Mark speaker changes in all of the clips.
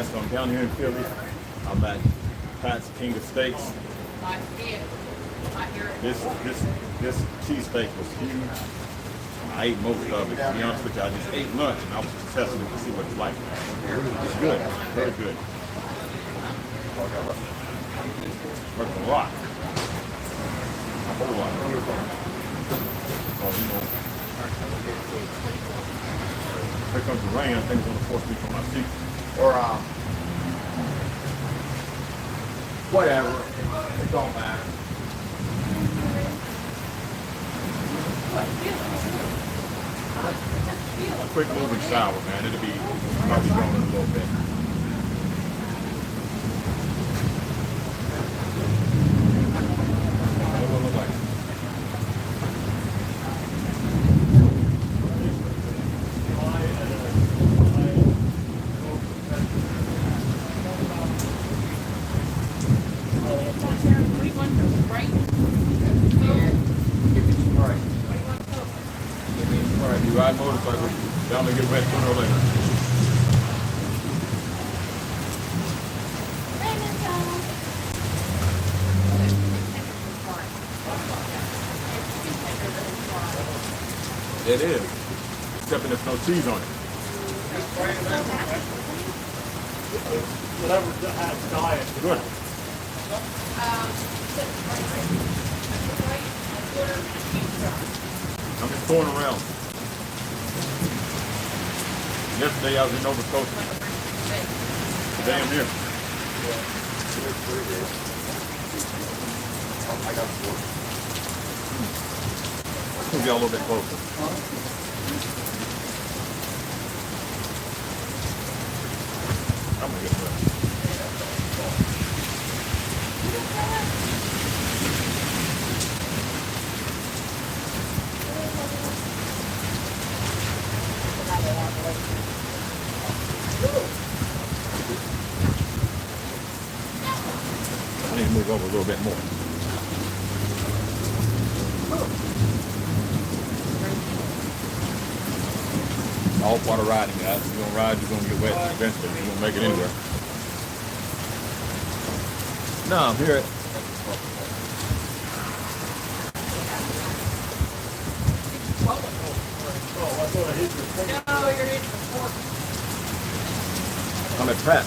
Speaker 1: guys, so I'm down here in Philly. I'm at Pat's King of Steaks. This cheesesteak was huge. I ate most of it. To be honest with you, I just ate lunch and I was just testing it to see what it's like. It's good, very good. Worth a lot. A whole lot. So, you know, here comes the rain. I think it's going to force me from my seat. Or, whatever. It don't matter. A quick moving shower, man. It'll be probably going in a little bit. What will it look like? You ride motorcycles, down to get wet sooner or later. It is, except there's no cheese on it.
Speaker 2: Whatever has diet.
Speaker 1: Good. I'm just going around. Yesterday I was in Nova Scotia. Today I'm here. We'll get a little bit closer. I'm gonna get it. I need to move over a little bit more. All part of riding, guys. If you're gonna ride, you're gonna get wet eventually. You're gonna make it anywhere. No, I'm here.
Speaker 3: No, you're hitting the fork.
Speaker 1: I'm at Pat.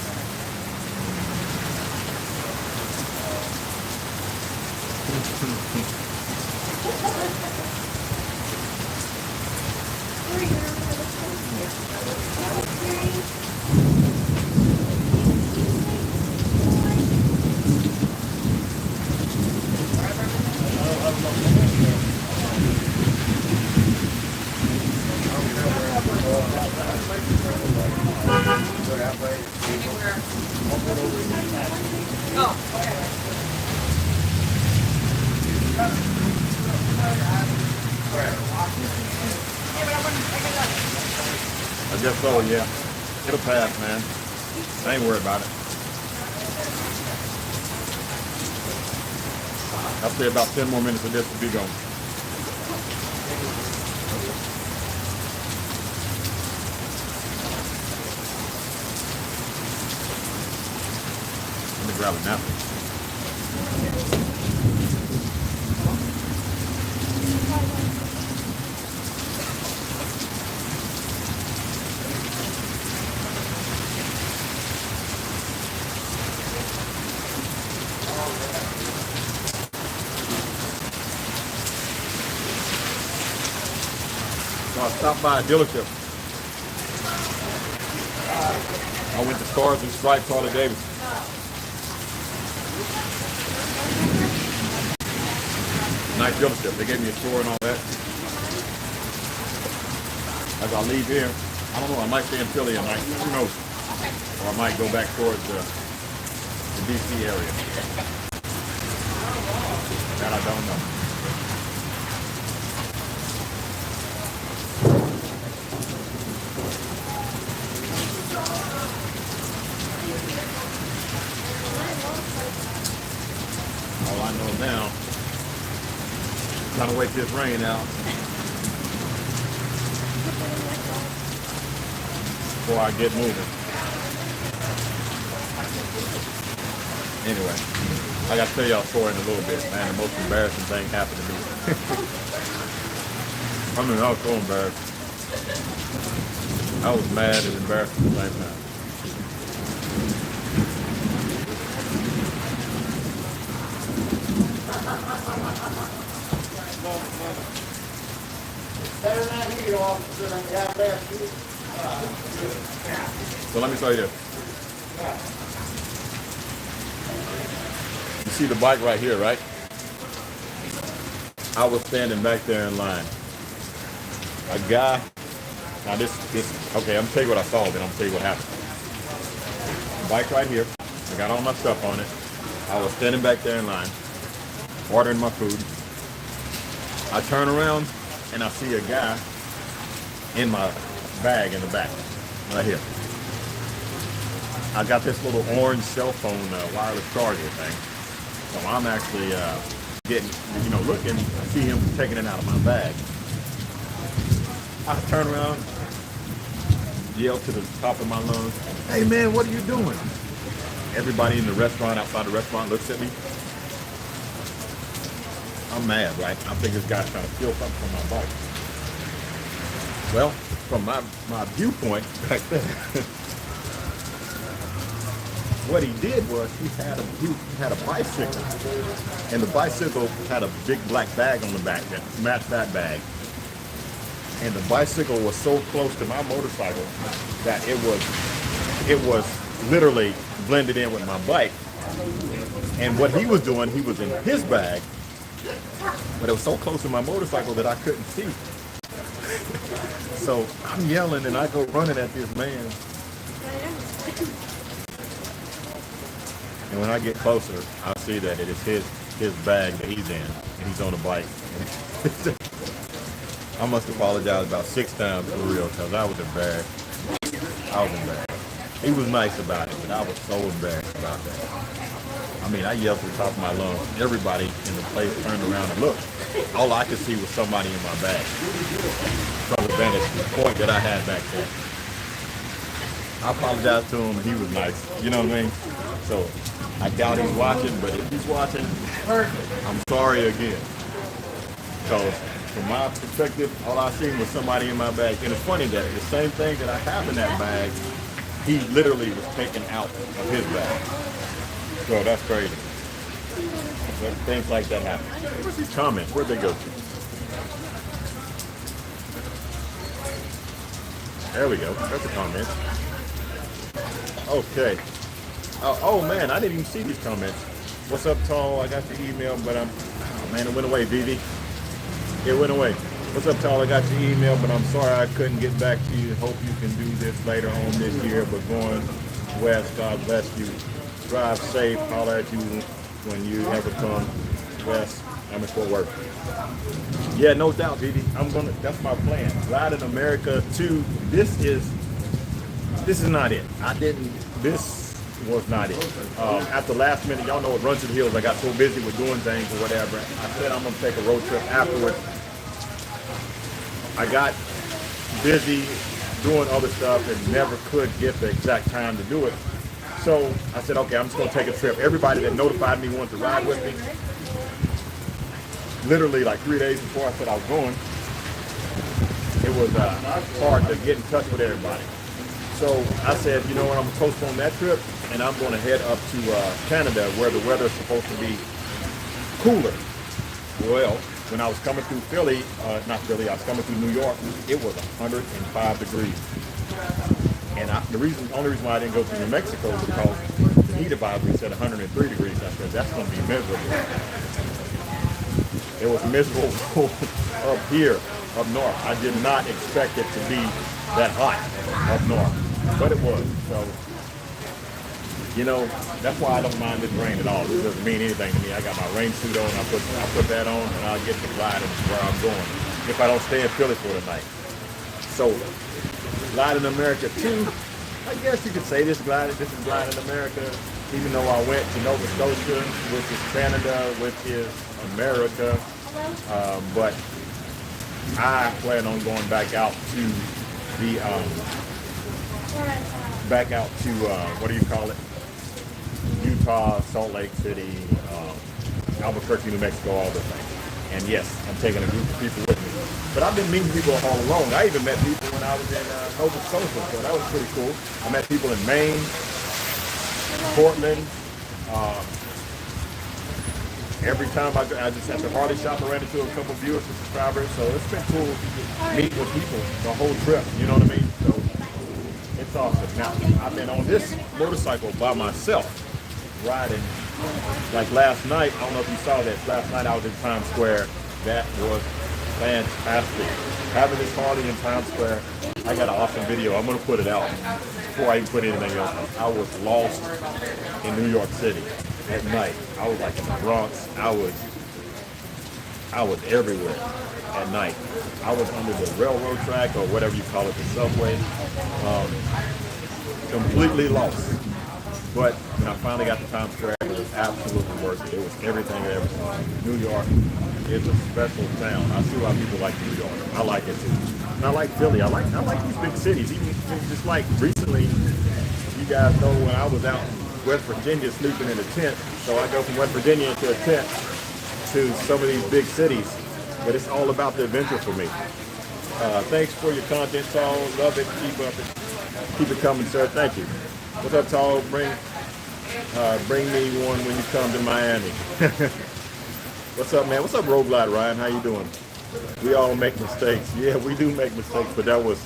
Speaker 1: I guess so, yeah. It'll pass, man. I ain't worried about it. I'll say about 10 more minutes of this will be gone. Let me grab a napkin. So I stopped by a dealership. I went to Stars and Stripes Harley-Davidson. Nice dealership. They gave me a tour and all that. As I leave here, I don't know, I might stay in Philly at night. Who knows? Or I might go back towards the DC area. That I don't know. All I know now, trying to wait this rain out before I get moving. Anyway, I gotta tell y'all a story in a little bit, man. The most embarrassing thing happened to me. I mean, I was so embarrassed. I was mad and embarrassed at the same time. So let me show you this. You see the bike right here, right? I was standing back there in line. A guy, now this, okay, I'm gonna tell you what I saw, then I'm gonna tell you what happened. Bike right here, I got all my stuff on it. I was standing back there in line, ordering my food. I turn around and I see a guy in my bag in the back, right here. I got this little orange cell phone wireless charger thing. So I'm actually getting, looking, I see him taking it out of my bag. I turn around, yell to the top of my lungs, "Hey man, what are you doing?" Everybody in the restaurant, outside the restaurant, looks at me. I'm mad, right? I think this guy's trying to steal something from my bike. Well, from my viewpoint back then, what he did was he had a bicycle, and the bicycle had a big black bag on the back that matched that bag. And the bicycle was so close to my motorcycle that it was literally blended in with my bike. And what he was doing, he was in his bag, but it was so close to my motorcycle that I couldn't see. So I'm yelling and I go running at this man. And when I get closer, I see that it is his bag that he's in, and he's on a bike. I must apologize about 6 times for real, because I was embarrassed. I was embarrassed. He was nice about it, but I was so embarrassed about that. I mean, I yelled to the top of my lungs. Everybody in the place turned around and looked. All I could see was somebody in my bag from the vantage point that I had back there. I apologized to him, and he was nice. You know what I mean? So I doubt he's watching, but if he's watching, I'm sorry again. Because from my perspective, all I seen was somebody in my bag. And it's funny that the same thing that I have in that bag, he literally was taken out of his bag. So that's crazy. But things like that happen. Where's these comments? Where'd they go to? There we go. That's a comment. Okay. Oh man, I didn't even see these comments. What's up, Tall? I got your email, but man, it went away, Vivi. It went away. What's up, Tall? I got your email, but I'm sorry I couldn't get back to you. Hope you can do this later on this year, but going west, God bless you. Drive safe. Holler at you when you ever come west. I'm in Fort Worth. Yeah, no doubt, Vivi. That's my plan. Ride in America 2. This is not it. This was not it. At the last minute, y'all know what Run to the Hills, I got so busy with doing things or whatever. I said I'm gonna take a road trip afterwards. I got busy doing other stuff and never could get the exact time to do it. So I said, okay, I'm just gonna take a trip. Everybody that notified me wanted to ride with me. Literally like 3 days before I said I was going, it was hard to get in touch with everybody. So I said, you know what, I'm gonna postpone that trip and I'm gonna head up to Canada where the weather is supposed to be cooler. Well, when I was coming through Philly, not Philly, I was coming through New York, it was 105 degrees. And the only reason why I didn't go to New Mexico was because the heat advisory said 103 degrees. I said, that's gonna be miserable. It was miserable up here, up north. I did not expect it to be that hot up north, but it was. So, that's why I don't mind this rain at all. It doesn't mean anything to me. I got my rain suit on. I put that on, and I'll get to gliding where I'm going if I don't stay in Philly for the night. So, Glide in America 2. I guess you could say this is Glide in America, even though I went to Nova Scotia, which is Canada, which is America. But I plan on going back out to the what do you call it? Utah, Salt Lake City, Albuquerque, New Mexico, all those things. And yes, I'm taking a group of people with me. But I've been meeting people all along. I even met people when I was in Nova Scotia, so that was pretty cool. I met people in Maine, Portland. Every time I just at the Harley shop, I ran into a couple viewers and subscribers. So it's been cool meeting with people the whole trip. You know what I mean? So it's awesome. Now, I've been on this motorcycle by myself, riding. Like last night, I don't know if you saw that. Last night I was in Times Square. That was fantastic. Having this Harley in Times Square, I got an awesome video. I'm going to put it out before I even put anything else on. I was lost in New York City at night. I was like in the Bronx. I was everywhere at night. I was under the railroad track or whatever you call it, the subway. Completely lost. But when I finally got to Times Square, it was absolutely worth it. It was everything I ever saw. New York is a special town. I see why people like New York. I like it too. And I like Philly. I like these big cities. Even just like recently, you guys know when I was out in West Virginia sleeping in a tent. So I go from West Virginia into a tent to some of these big cities. But it's all about the adventure for me. Thanks for your content, Saul. Love it. Keep it coming, sir. Thank you. What's up, Saul? Bring me one when you come to Miami. What's up, man? What's up, Road Glide Ryan? How you doing? We all make mistakes. Yeah, we do make mistakes, but that was,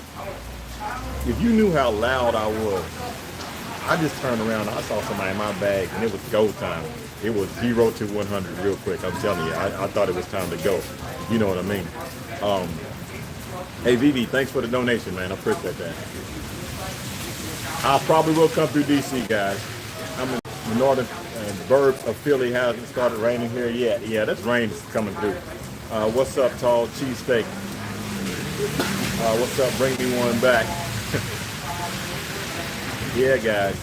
Speaker 1: if you knew how loud I was, I just turned around and I saw somebody in my bag and it was go time. It was 0 to 100 real quick. I'm telling you, I thought it was time to go. You know what I mean? Hey, Vivi, thanks for the donation, man. I appreciate that. I probably will come through DC, guys. I'm in the northern burbs of Philly. Hasn't started raining here yet. Yeah, that's rain is coming through. What's up, tall cheesesteak? What's up? Bring me one back. Yeah, guys.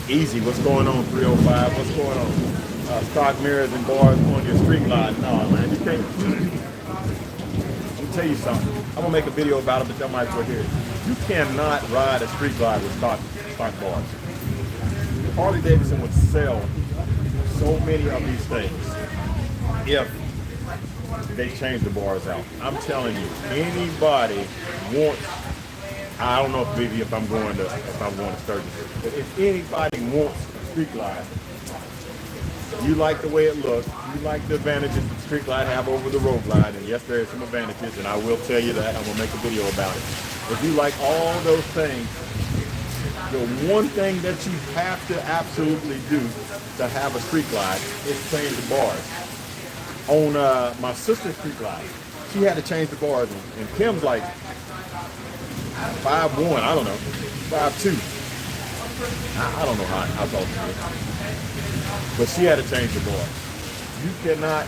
Speaker 1: Easy. What's going on, 305? What's going on? Stock mirrors and bars on your street light. No, man, you can't. Tell you something. I'm gonna make a video about it, but y'all might as well hear it. You cannot ride a street glide with stock bars. Harley-Davidson would sell so many of these things if they change the bars out. I'm telling you, anybody wants. I don't know if maybe if I'm going to Sturgis, but if anybody wants a street glide. You like the way it looks. You like the advantages the street glide have over the road glide. And yes, there are some advantages, and I will tell you that. I'm going to make a video about it. If you like all those things, the one thing that you have to absolutely do to have a street glide is change the bars. On my sister's street glide, she had to change the bars, and Kim's like 5'1", I don't know, 5'2". I don't know how tall she is. But she had to change the bars. You cannot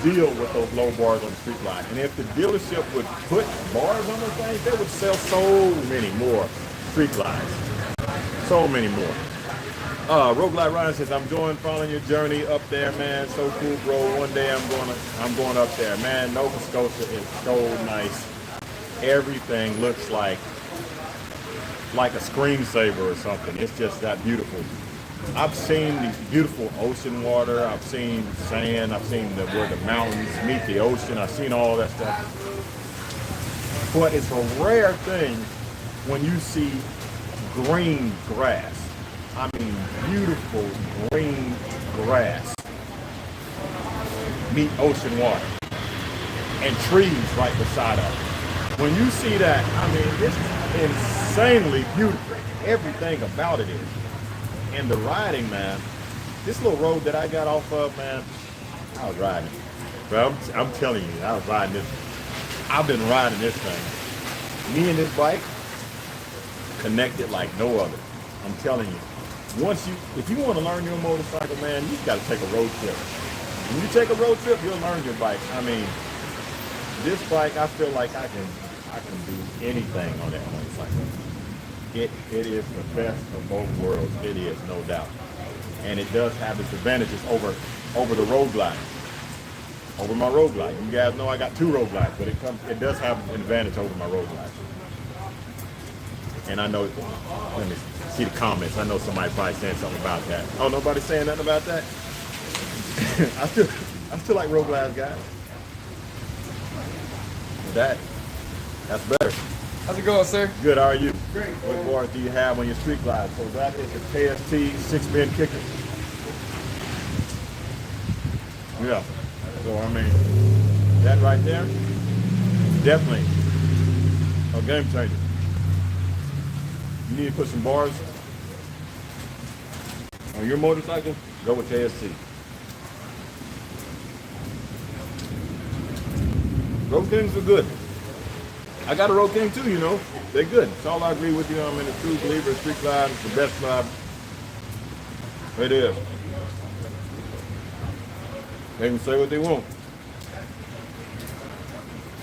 Speaker 1: deal with those low bars on the street glide. And if the dealership would put bars on those things, they would sell so many more street glides. So many more. Road Glide Ryan says, I'm following your journey up there, man. So cool, bro. One day I'm going up there. Man, Nova Scotia is so nice. Everything looks like a screensaver or something. It's just that beautiful. I've seen these beautiful ocean water. I've seen sand. I've seen where the mountains meet the ocean. I've seen all that stuff. But it's a rare thing when you see green grass. I mean, beautiful green grass meet ocean water and trees right beside of it. When you see that, I mean, it's insanely beautiful. Everything about it is. And the riding, man, this little road that I got off of, man, I was riding. But I'm telling you, I was riding this. I've been riding this thing. Me and this bike connected like no other. I'm telling you. If you want to learn your motorcycle, man, you got to take a road trip. When you take a road trip, you'll learn your bike. I mean, this bike, I feel like I can do anything on that motorcycle. It is the best of both worlds. It is, no doubt. And it does have its advantages over the road glide. Over my road glide. You guys know I got 2 road glides, but it does have an advantage over my road glide. And I know, let me see the comments. I know somebody probably saying something about that. Oh, nobody's saying nothing about that? I still like roll glass, guys. That's better.
Speaker 2: How's it going, sir?
Speaker 1: Good, how are you? Great. What bars do you have on your street glide? So that is the KST 6-pin kicker. Yeah. So I mean, that right there, definitely a game changer. You need to put some bars on your motorcycle, go with KST. Road Kings are good. I got a Road King too, you know. They're good. So all I agree with you. I'm in a true believer. Street glide is the best glide. It is. They can say what they want.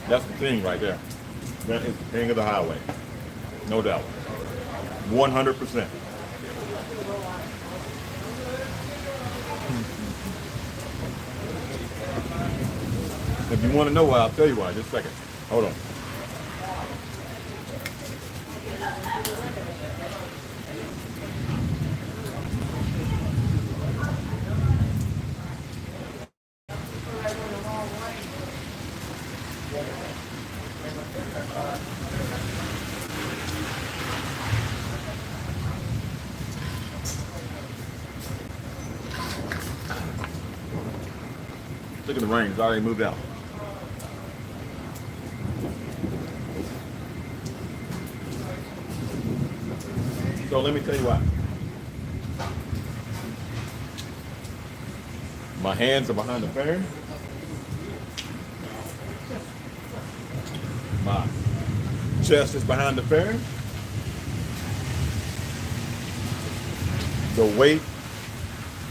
Speaker 1: That's the thing right there. That is the king of the highway. No doubt. 100%. If you want to know why, I'll tell you why. Just a second. Hold on. Look at the rain. It's already moved out. So let me tell you why. My hands are behind the fairing. My chest is behind the fairing. The weight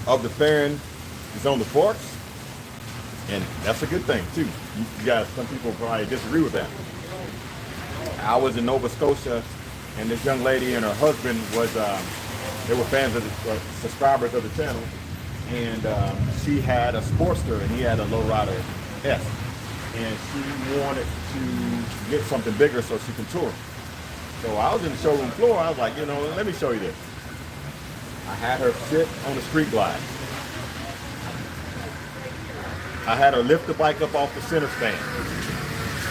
Speaker 1: of the fairing is on the forks. And that's a good thing too. You guys, some people probably disagree with that. I was in Nova Scotia, and this young lady and her husband was, they were fans of the subscribers of the channel, and she had a Sportster and he had a Lowrider S, and she wanted to get something bigger so she can tour. So I was in the showroom floor. I was like, you know, let me show you this. I had her sit on the street glide. I had her lift the bike up off the center stand.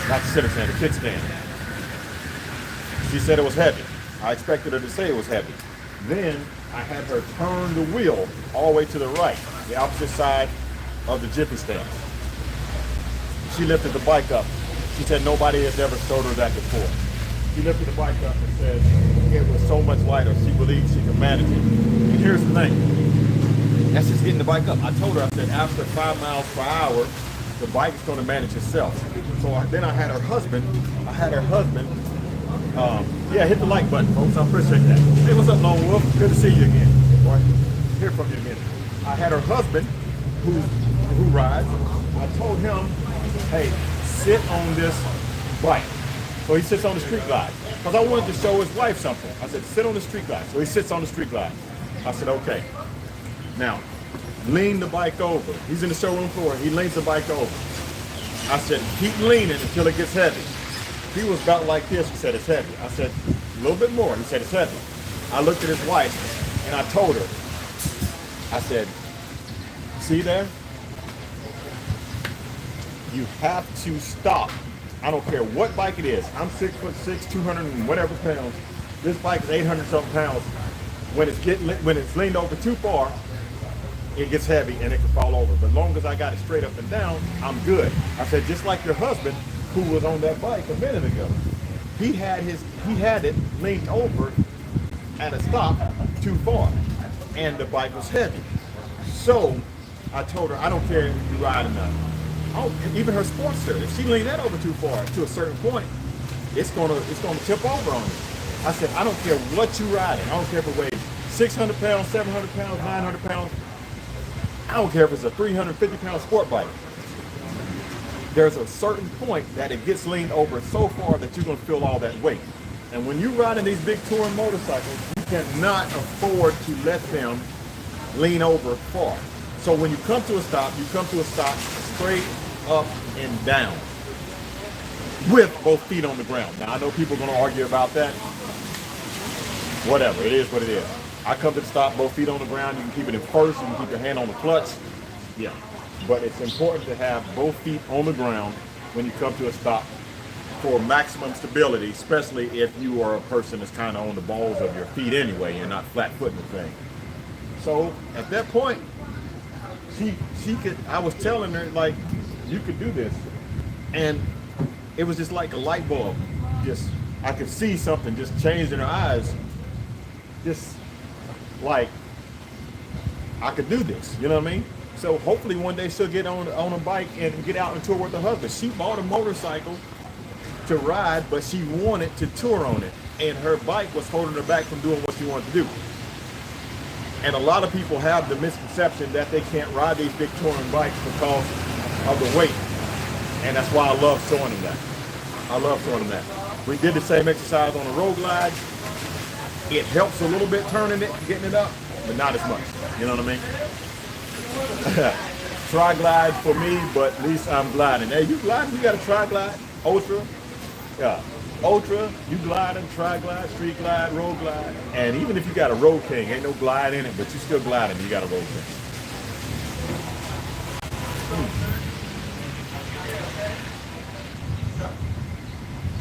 Speaker 1: Not the center stand, the kickstand. She said it was heavy. I expected her to say it was heavy. Then I had her turn the wheel all the way to the right, the opposite side of the jiffy stand. She lifted the bike up. She said nobody has ever showed her that before. She lifted the bike up and said it was so much lighter. She believed she could manage it. And here's the thing. That's just getting the bike up. I told her, I said, after 5 miles per hour, the bike is going to manage itself. So then I had her husband, yeah, hit the like button, folks. I appreciate that. Hey, what's up, Lone Wolf? Good to see you again. Boy, hear from you in a minute. I had her husband, who rides. I told him, hey, sit on this bike. So he sits on the street glide. Because I wanted to show his wife something. I said, sit on the street glide. So he sits on the street glide. I said, okay. Now, lean the bike over. He's in the showroom floor. He leans the bike over. I said, keep leaning until it gets heavy. He was about like this. He said, it's heavy. I said, a little bit more. He said, it's heavy. I looked at his wife and I told her, I said, see there? You have to stop. I don't care what bike it is. I'm 6'6", 200 and whatever pounds. This bike is 800 something pounds. When it's leaned over too far, it gets heavy and it can fall over. But as long as I got it straight up and down, I'm good. I said, just like your husband, who was on that bike a minute ago, he had it leaned over at a stop too far, and the bike was heavy. So I told her, I don't care if you ride enough. Even her Sportster, if she leaned that over too far to a certain point, it's gonna tip over on you. I said, I don't care what you riding. I don't care if it weighs 600 pounds, 700 pounds, 900 pounds. I don't care if it's a 350 pound sport bike. There's a certain point that it gets leaned over so far that you're gonna feel all that weight. And when you're riding these big touring motorcycles, you cannot afford to let them lean over far. So when you come to a stop straight up and down with both feet on the ground. Now I know people are gonna argue about that. whatever, it is what it is. I come to the stop, both feet on the ground. You can keep it in first, you can keep your hand on the clutch. Yeah, but it's important to have both feet on the ground when you come to a stop for maximum stability, especially if you are a person that's kind of on the balls of your feet anyway and not flat-footing the thing. So at that point, she could, I was telling her, like, you could do this. And it was just like a light bulb. Just, I could see something just changed in her eyes. Just like, I could do this, you know what I mean? So hopefully one day she'll get on a bike and get out and tour with her husband. She bought a motorcycle to ride, but she wanted to tour on it. And her bike was holding her back from doing what she wanted to do. And a lot of people have the misconception that they can't ride these big touring bikes because of the weight. And that's why I love showing them that. I love showing them that. We did the same exercise on the road glide. It helps a little bit turning it, getting it up, but not as much. You know what I mean? Tri glide for me, but at least I'm gliding. Hey, you gliding? You got a tri glide? Ultra? Yeah. Ultra, you gliding, tri glide, street glide, road glide. And even if you got a Road King, ain't no glide in it, but you still gliding, you got a Road King.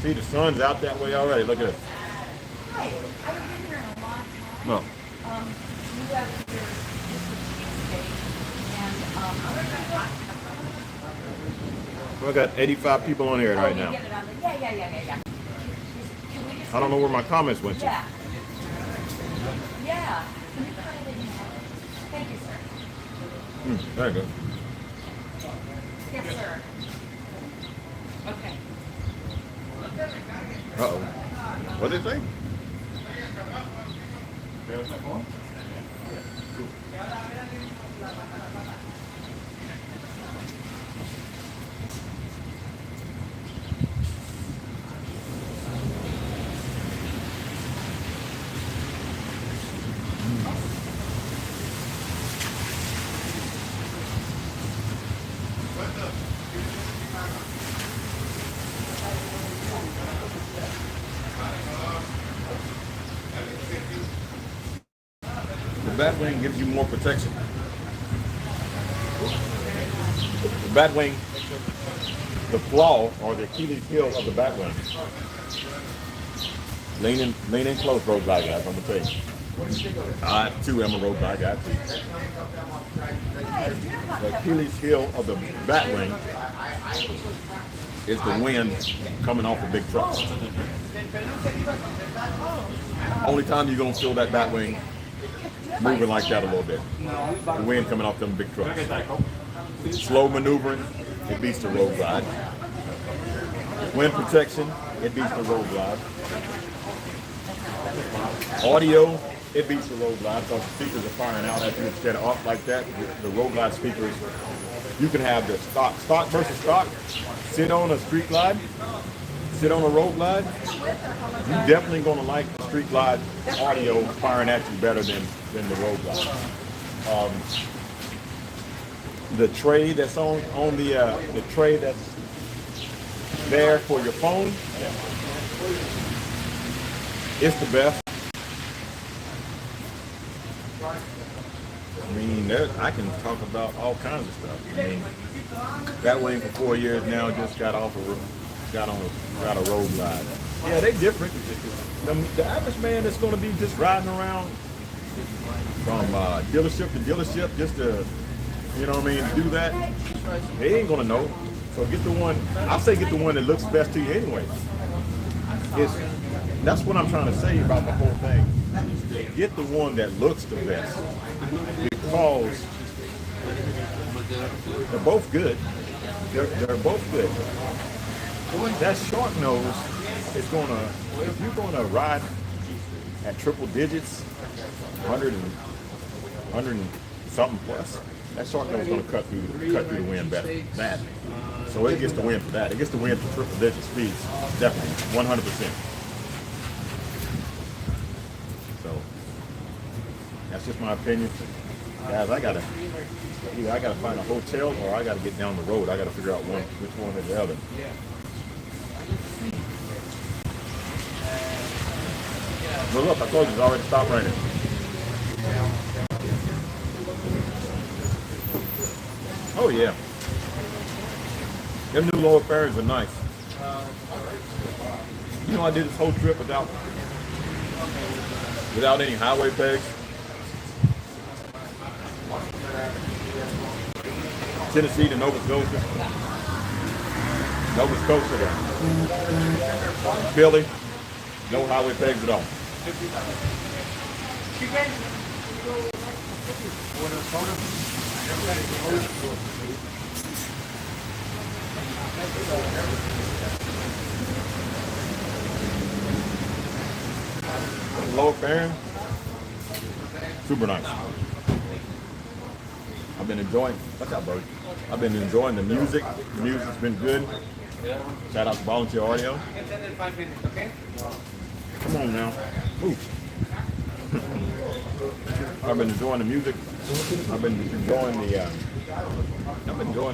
Speaker 1: See, the sun's out that way already. Look at it.
Speaker 2: Hi, I haven't been here in a long time.
Speaker 1: No.
Speaker 2: You have your and
Speaker 1: We got 85 people on here right now.
Speaker 2: Yeah.
Speaker 1: I don't know where my comments went to.
Speaker 2: Yeah. Yeah. Can you put it in here? Thank you, sir.
Speaker 1: There you go.
Speaker 2: Yes, sir. Okay.
Speaker 1: Uh-oh. What did it say? The Batwing gives you more protection. The Batwing, the flaw or the Achilles heel of the Batwing. Lean in close, road glide guys. I'm gonna tell you. I too am a road glide guy too. The Achilles heel of the Batwing is the wind coming off of big trucks. Only time you're gonna feel that Batwing moving like that a little bit. The wind coming off them big trucks. Slow maneuvering, it beats the road glide. Wind protection, it beats the road glide. Audio, it beats the road glide because the speakers are firing out at you instead of off like that. The road glide speakers, you can have the stock versus stock. Sit on a street glide, sit on a road glide. You're definitely going to like the street glide audio firing at you better than the road glide. The tray that's on the tray that's there for your phone, it's the best. I mean, I can talk about all kinds of stuff. I mean, Batwing for 4 years now just got on a road glide. Yeah, they different. The average man that's going to be just riding around from dealership to dealership just to, you know what I mean, do that, they ain't going to know. So get the one, I say get the one that looks best to you anyway. That's what I'm trying to say about the whole thing. Get the one that looks the best. Because they're both good. They're both good. That short nose is gonna, if you're gonna ride at triple digits, 100 and something plus, that short nose is gonna cut through the wind badly. So it gets the wind for that. It gets the wind for triple digit speeds, definitely, 100%. So that's just my opinion. Guys, I gotta find a hotel or I gotta get down the road. I gotta figure out which one is the other. But look, I told you it's already stopped raining. Oh yeah. Them new lower ferries are nice. You know, I did this whole trip without any highway pegs. Tennessee to Nova Scotia. Nova Scotia to Philly. No highway pegs at all. Lower fare, super nice. I've been enjoying. What's up, buddy? I've been enjoying the music. The music's been good. Shout out to Volunteer Audio. Come on now. Ooh. I've been enjoying the music. I've been enjoying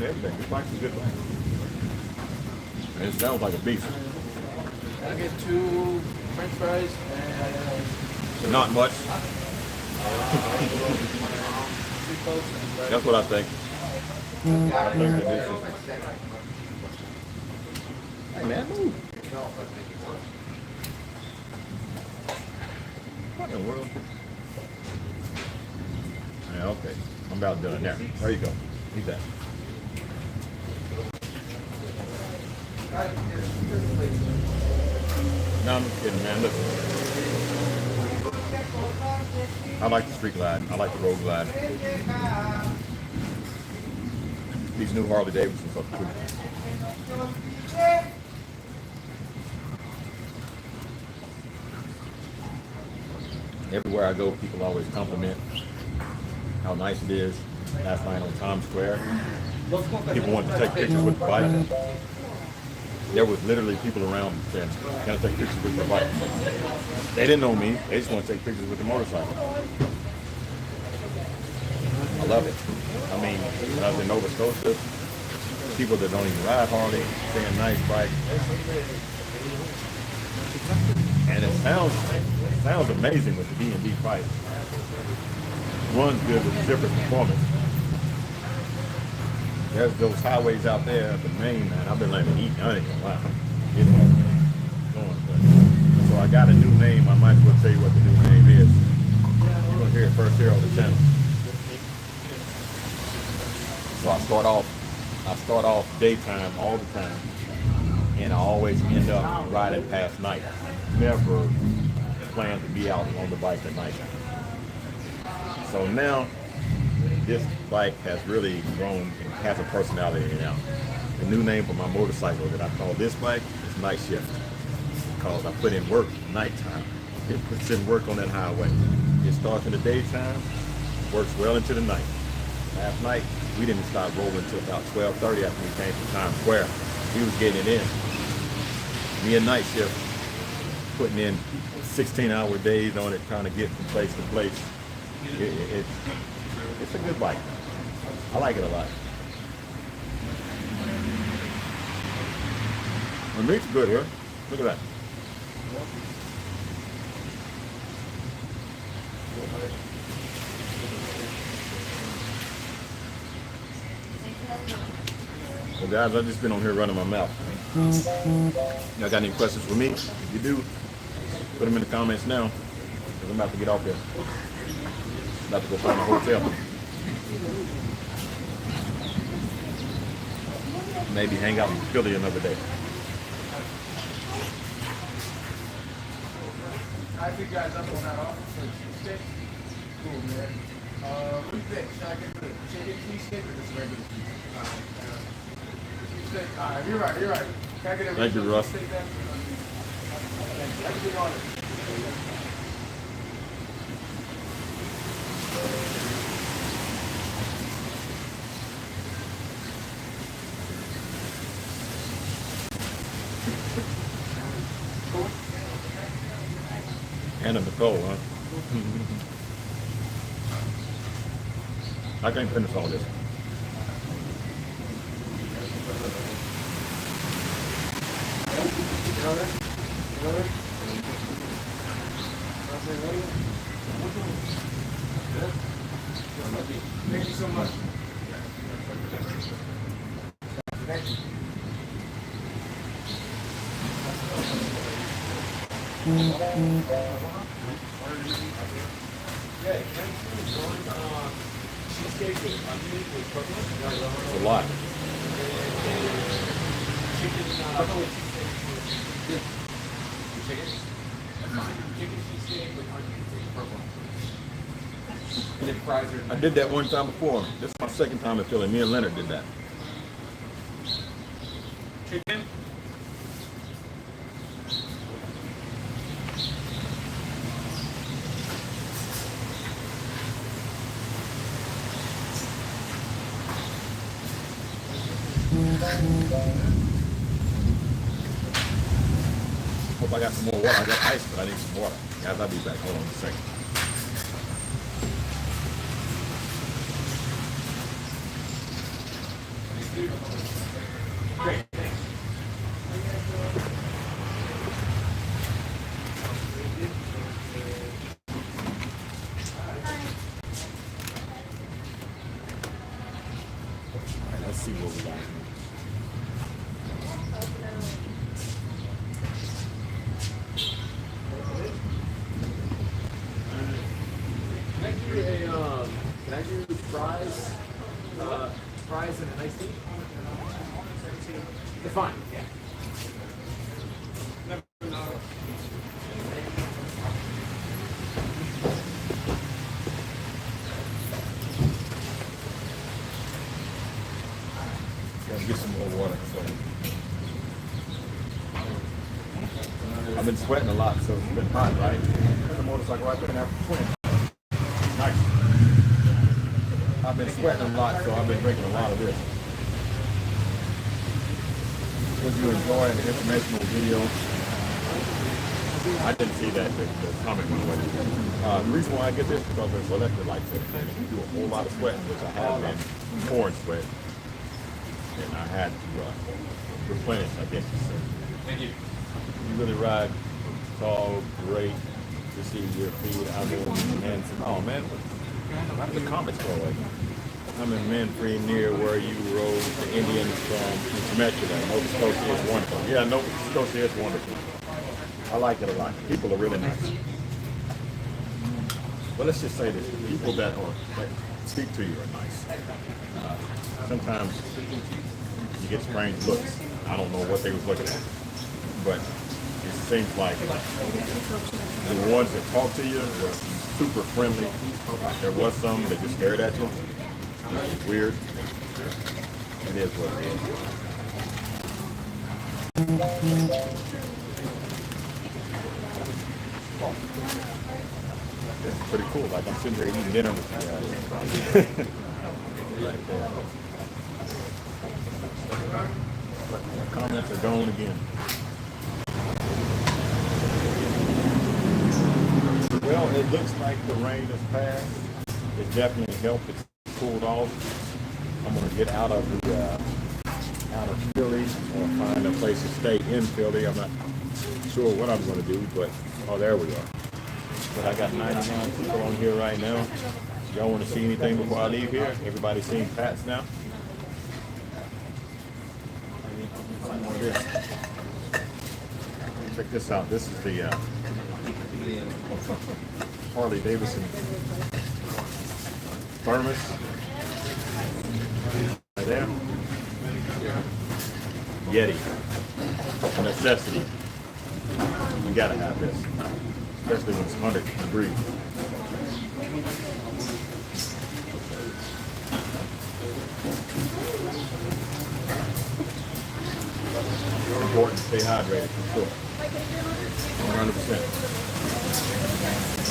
Speaker 1: everything. This bike's a good one. And it sounds like a beast.
Speaker 3: I get 2 French fries and
Speaker 1: Not much. That's what I think. I think that this is... Hey man, move. What in the world? Yeah, okay. I'm about done there. There you go. Eat that. No, I'm just kidding, man. Listen. I like the street glide. I like the road glide. These new Harley-Davidsons are cool. Everywhere I go, people always compliment how nice it is. Last night on Times Square, people wanted to take pictures with the bike. There was literally people around saying, "Can I take pictures with your bike?" They didn't know me. They just want to take pictures with the motorcycle. I love it. I mean, when I was in Nova Scotia, people that don't even ride Harley saying nice bike. And it sounds amazing with the D&D bike. Runs good with zipper performance. There's those highways out there at the main, man. I've been letting it eat. I ain't gonna lie. It's going, but. So I got a new name. I might as well tell you what the new name is. You're gonna hear it first here on the channel. So I start off daytime all the time, and I always end up riding past night. Never plan to be out on the bike at night. So now this bike has really grown and has a personality now. The new name for my motorcycle that I call this bike is Night Shift, because I put in work nighttime. It puts in work on that highway. It starts in the daytime, works well into the night. Last night, we didn't start rolling until about 12:30 after we came from Times Square. We was getting it in. Me and Night Shift, putting in 16-hour days on it, trying to get from place to place. It's a good bike. I like it a lot. The meat's good here. Look at that. Well, guys, I've just been on here running my mouth. Y'all got any questions for me? If you do, put them in the comments now, because I'm about to get off here. About to go find a hotel. Maybe hang out in Philly another day.
Speaker 3: I think guys up on that off. Cool, man. Should I get the chicken cheese stick or just regular cheese? Alright, you're right. Can I get a
Speaker 1: Thank you, Russ.
Speaker 3: steak then? Everything on it.
Speaker 1: And a Nicole, huh? I can't finish all this. It's a lot. I did that one time before. This is my second time in Philly. Me and Leonard did that.
Speaker 3: Chicken.
Speaker 1: Hope I got some more water. I got ice, but I need some water. Guys, I'll be back. Hold on a second.
Speaker 3: Great, thanks.
Speaker 1: All right, let's see what we got.
Speaker 3: Can I do fries? Fries and an iced tea? They're fine. Yeah.
Speaker 1: Gotta get some more water. So I've been sweating a lot, so it's been hot, right? The motorcycle right there after 20. Nice. I've been sweating a lot, so I've been drinking a lot of this. If you enjoy an informational video, I didn't see that the comment went away. The reason why I get this is because there's electrolytes in it. And if you do a whole lot of sweating, which I have been pouring sweat, and I had to replenish, I guess you say.
Speaker 3: Thank you.
Speaker 1: You really ride tall, great to see your feet. I'm in handsome. Oh man, why did the comments go away? I'm in Manfree near where you rode the Indians from Temecula. Nova Scotia is wonderful. Yeah, Nova Scotia is wonderful. I like it a lot. People are really nice. But let's just say this: the people that speak to you are nice. Sometimes you get strange looks. I don't know what they was looking at, but it seems like the ones that talk to you were super friendly. There was some that just stared at you. It's weird. It is what it is. It's pretty cool. Like I'm sitting here eating dinner with you guys. Right there. The comments are gone again. Well, it looks like the rain has passed. It definitely helped. It's cooled off. I'm gonna get out of Philly or find a place to stay in Philly. I'm not sure what I'm gonna do, but oh, there we are. But I got 99 people on here right now. Y'all want to see anything before I leave here? Everybody seeing Pats now? Check this out. This is the Harley-Davidson thermos. Right there. Yeti. A necessity. You gotta have this. Especially when it's 100 degrees. It's important to stay hydrated for sure. 100%.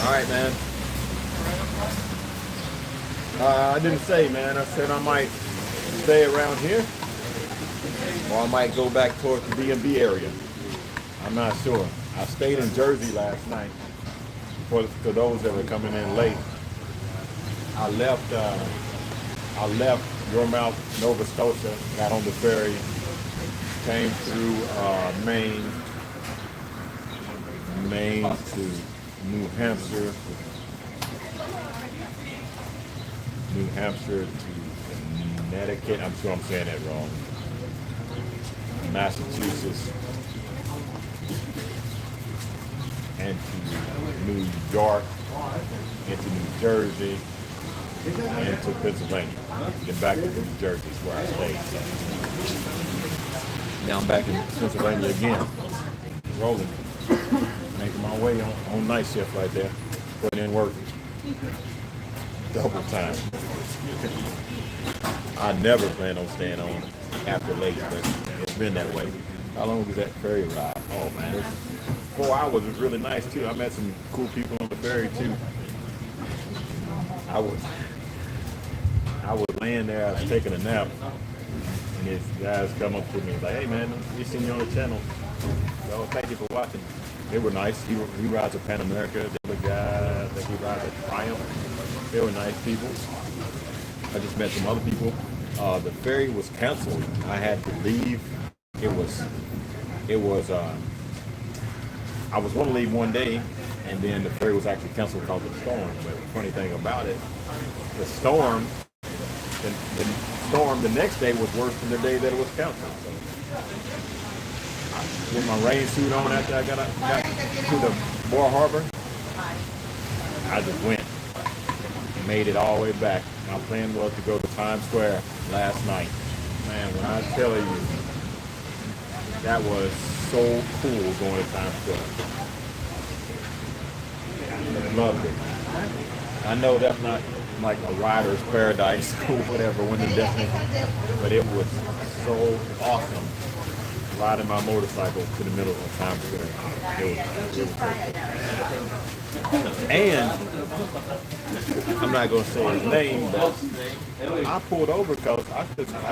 Speaker 1: All right, man. I didn't say, man. I said I might stay around here, or I might go back towards the DMV area. I'm not sure. I stayed in Jersey last night. For those that were coming in late, I left Yormouth, Nova Scotia, got on the ferry, came through Maine to New Hampshire to Connecticut. I'm sure I'm saying that wrong. Massachusetts. into New York, into New Jersey, and to Pennsylvania. Then back to New Jersey is where I stayed. Now I'm back in Pennsylvania again, rolling, making my way on night shift right there, putting in work, double time. I never plan on staying on after late, but it's been that way. How long was that ferry ride? Oh man, 4 hours was really nice too. I met some cool people on the ferry too. I was laying there, I was taking a nap, and these guys come up to me and like, hey man, we seen you on the channel. So thank you for watching. They were nice. He rides a Pan America. The other guy, I think he rides a Triumph. They were nice people. I just met some other people. The ferry was canceled. I had to leave. I was going to leave one day, and then the ferry was actually canceled because of the storm. But the funny thing about it, the storm the next day was worse than the day that it was canceled. So, with my rain suit on after I got to the Bar Harbor, I just went. Made it all the way back. My plan was to go to Times Square last night. Man, when I tell you, that was so cool going to Times Square. Loved it. I know that's not like a rider's paradise or whatever when the destination, but it was so awesome riding my motorcycle to the middle of Times Square. It was cool. And I'm not going to say his name, but I pulled over because I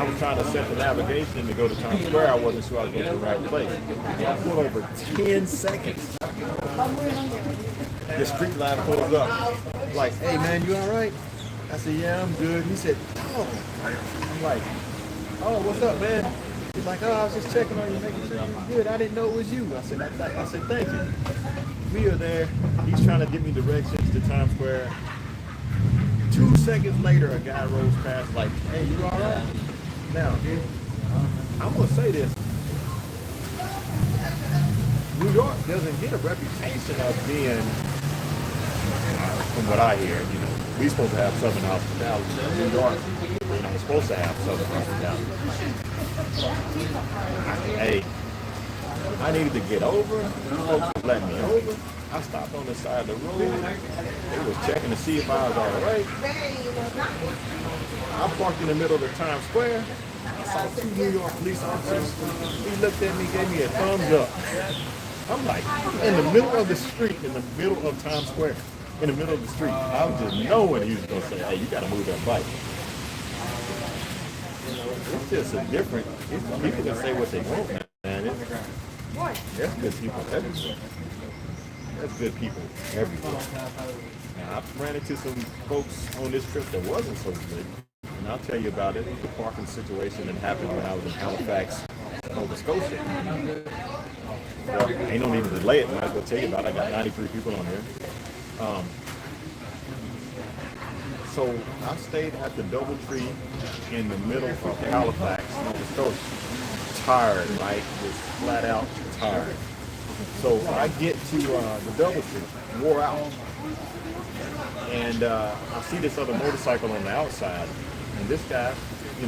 Speaker 1: was trying to set the navigation to go to Times Square. I wasn't sure I was going to the right place. I pulled over 10 seconds. The street light pulls up. Like, hey man, you all right? I said, yeah, I'm good. He said, oh. I'm like, oh, what's up, man? He's like, oh, I was just checking on you, making sure you're good. I didn't know it was you. I said, thank you. We are there. He's trying to give me directions to Times Square. 2 seconds later, a guy rolls past like, hey, you all right? Now, I'm going to say this. New York doesn't get a reputation of being, from what I hear, we're supposed to have Southern hospitality. New York, we're not supposed to have Southern hospitality. Hey, I needed to get over. Folks let me over. I stopped on the side of the road. They was checking to see if I was all right. I parked in the middle of the Times Square. I saw 2 New York police officers. He looked at me, gave me a thumbs up. I'm like, in the middle of the street, in the middle of Times Square, in the middle of the street. I was just knowing he was going to say, hey, you got to move that bike. It's just a different, people can say what they want, man. There's good people everywhere. There's good people everywhere. Now, I've ran into some folks on this trip that wasn't so good. And I'll tell you about it. The parking situation that happened when I was in Halifax, Nova Scotia. Well, ain't no need to delay it. Might as well tell you about it. I got 93 people on here. So I stayed at the DoubleTree in the middle of Halifax, Nova Scotia. Tired, right? Just flat out tired. So I get to the DoubleTree, wore out. And I see this other motorcycle on the outside. And this guy,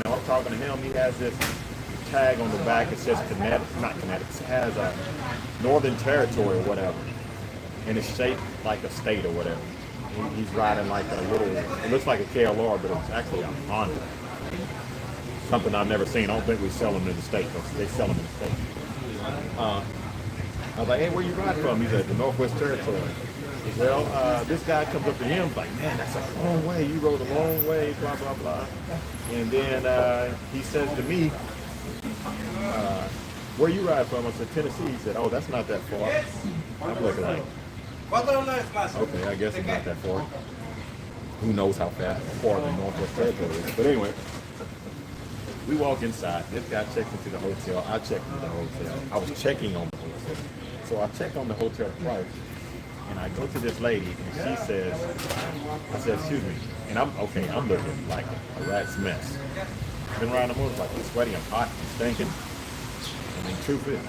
Speaker 1: I'm talking to him, he has this tag on the back. It says not Connecticut, it has a Northern Territory or whatever. And it's shaped like a state or whatever. He's riding like a little, it looks like a KLR, but it's actually a Honda. Something I've never seen. I don't think we sell them in the States. They sell them in the States. I was like, hey, where you ride from? He's at the Northwest Territory. Well, this guy comes up to him like, man, that's a long way. You rode a long way, blah, blah, blah. And then he says to me, where you ride from? I said, Tennessee. He said, oh, that's not that far. I'm looking like, okay, I guess it's not that far. Who knows how far the Northwest Territory is. But anyway, we walk inside. This guy checks into the hotel. I checked into the hotel. I was checking on the hotel. So I checked on the hotel price. And I go to this lady, and she says, I said, excuse me. And I'm looking like a rat's mess. I've been riding a motorcycle, sweaty, I'm hot, I'm stinking. I mean, truth is,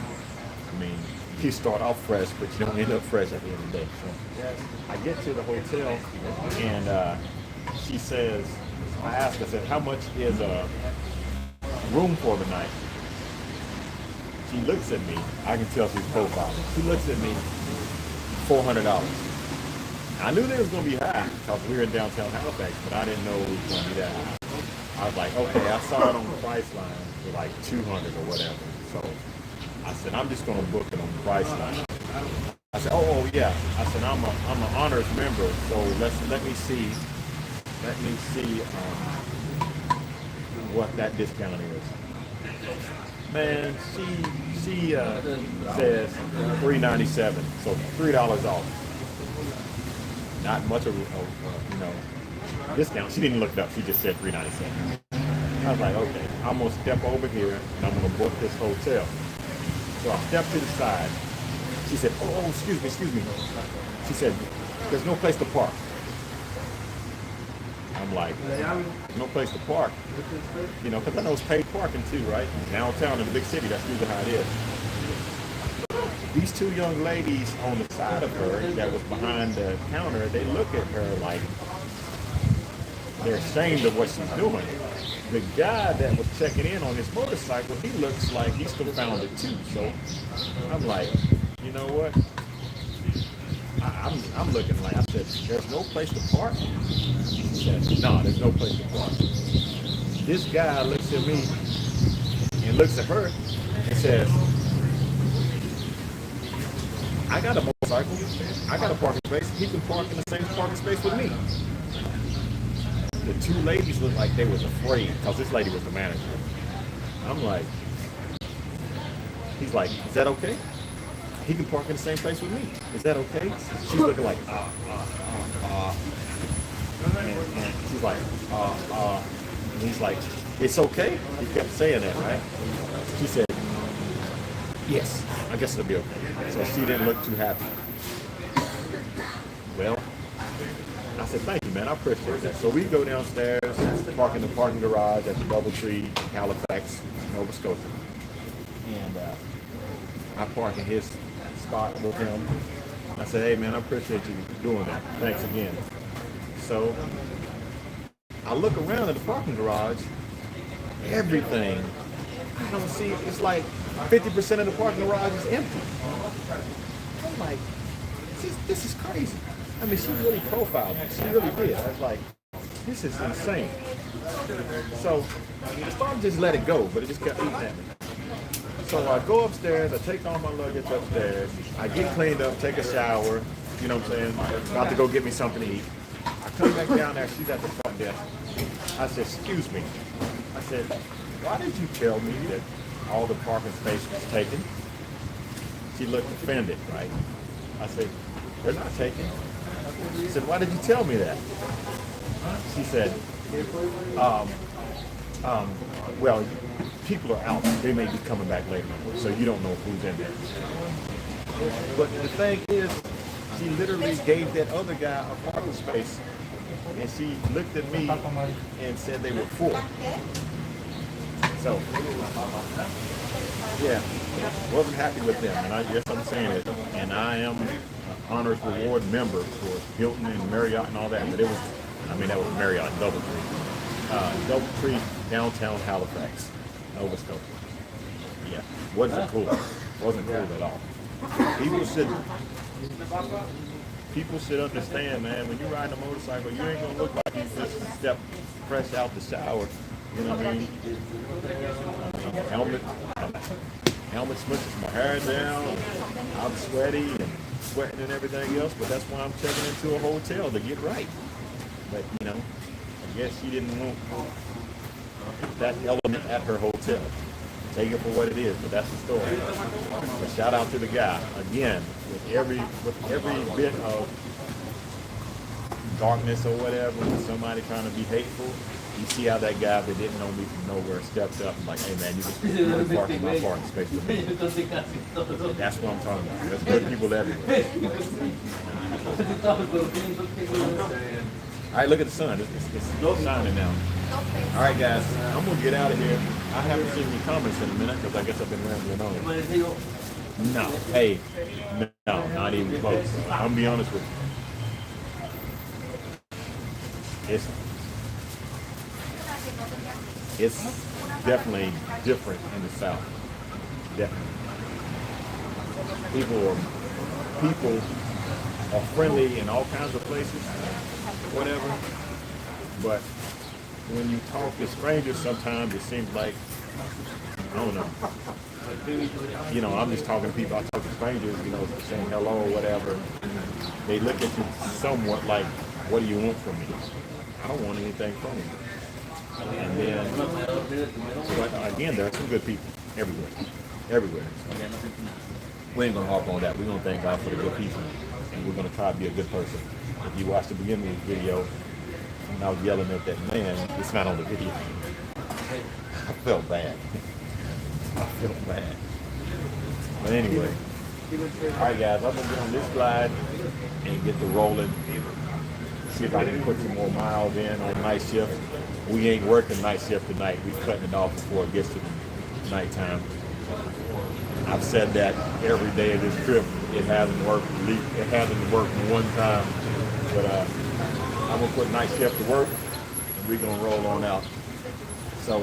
Speaker 1: you start off fresh, but you don't end up fresh at the end of the day. So I get to the hotel, and she says, I asked, I said, how much is a room for the night? She looks at me. I can tell she's profiling. She looks at me, $400. I knew they was going to be high because we were in downtown Halifax, but I didn't know it was going to be that high. I was like, okay, I saw it on the price line for like 200 or whatever. So I said, I'm just going to book it on the price line. I said, oh yeah. I said, I'm an honors member, so let me see what that discount is. Man, she says $3.97, so $3 off. Not much of discount. She didn't look it up. She just said $3.97. I was like, okay, I'm gonna step over here and I'm gonna book this hotel. So I stepped to the side. She said, oh, excuse me. She said, there's no place to park. I'm like, no place to park. Because I know it's paid parking too, right? Downtown in the big city, that's usually how it is. These two young ladies on the side of her that was behind the counter, they look at her like they're ashamed of what she's doing. The guy that was checking in on his motorcycle, he looks like he's confounded too. So I'm like, you know what? I'm looking like, I said, there's no place to park? She said, no, there's no place to park. This guy looks at me and looks at her and says, I got a motorcycle. I got a parking space. He can park in the same parking space with me. The two ladies looked like they was afraid because this lady was the manager. I'm like, he's like, is that okay? He can park in the same place with me. Is that okay? She's looking like, and she's like, and he's like, it's okay? He kept saying that, right? She said, yes, I guess it'll be okay. So she didn't look too happy. Well, I said, thank you, man. I appreciate that. So we go downstairs, park in the parking garage at the DoubleTree, Halifax, Nova Scotia. And I park in his spot with him. I said, hey, man, I appreciate you doing that. Thanks again. So I look around at the parking garage. Everything, I don't see, it's like 50% of the parking garage is empty. I'm like, this is crazy. I mean, she really profiled me. She really did. I was like, this is insane. So I started to just let it go, but it just kept eating at me. So I go upstairs, I take all my luggage upstairs, I get cleaned up, take a shower, you know what I'm saying? About to go get me something to eat. I come back down there, she's at the front desk. I said, excuse me. I said, why did you tell me that all the parking space was taken? She looked offended, right? I said, they're not taken. She said, why did you tell me that? She said, well, people are out. They may be coming back later, so you don't know who's in there. But the thing is, she literally gave that other guy a parking space, and she looked at me and said they were full. So, yeah, wasn't happy with them, and I guess I'm saying it. And I am an honors reward member for Hilton and Marriott and all that, but that was Marriott, DoubleTree, downtown Halifax, Nova Scotia. Yeah, wasn't cool. Wasn't cool at all. People should understand, man, when you're riding a motorcycle, you ain't gonna look like you just stepped fresh out the shower. You know what I mean? Helmet smushes my hair down. I'm sweaty and sweating and everything else, but that's why I'm checking into a hotel to get right. But, I guess she didn't want that element at her hotel. Take it for what it is, but that's the story. But shout out to the guy. Again, with every bit of darkness or whatever, with somebody trying to be hateful, you see how that guy that didn't know me from nowhere stepped up and like, hey man, you can park in my parking space with me. That's what I'm talking about. There's good people everywhere. All right, look at the sun. It's shining now. All right, guys, I'm gonna get out of here. I haven't seen any comments in a minute because I guess I've been rambling on. No, hey, no, not even close. I'm gonna be honest with you. It's definitely different in the South. Definitely. People are friendly in all kinds of places, whatever. But when you talk to strangers, sometimes it seems like, I don't know. You know, I'm just talking to people. I talk to strangers, you know, saying hello or whatever. They look at you somewhat like, what do you want from me? I don't want anything from you. And then, but again, there are some good people everywhere. Everywhere. So we ain't gonna harp on that. We're gonna thank God for the good people. And we're gonna try to be a good person. If you watch the beginning of the video, and I was yelling at that man, it's not on the video. I felt bad. I feel bad. But anyway, all right, guys, I'm gonna get on this slide and get the rolling. See if I can put some more miles in on night shift. We ain't working night shift tonight. We're cutting it off before it gets to nighttime. I've said that every day of this trip. It hasn't worked. It hasn't worked one time. But I'm gonna put night shift to work, and we're gonna roll on out. So.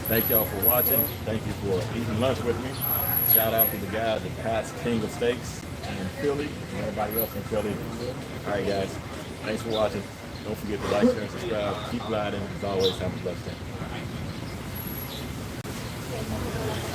Speaker 1: Thank y'all for watching. Thank you for eating lunch with me. Shout out to the guys at Pat's King of Steaks in Philly and everybody else in Philly. All right, guys. Thanks for watching. Don't forget to like, share, and subscribe. Keep gliding. As always, have a blessed day.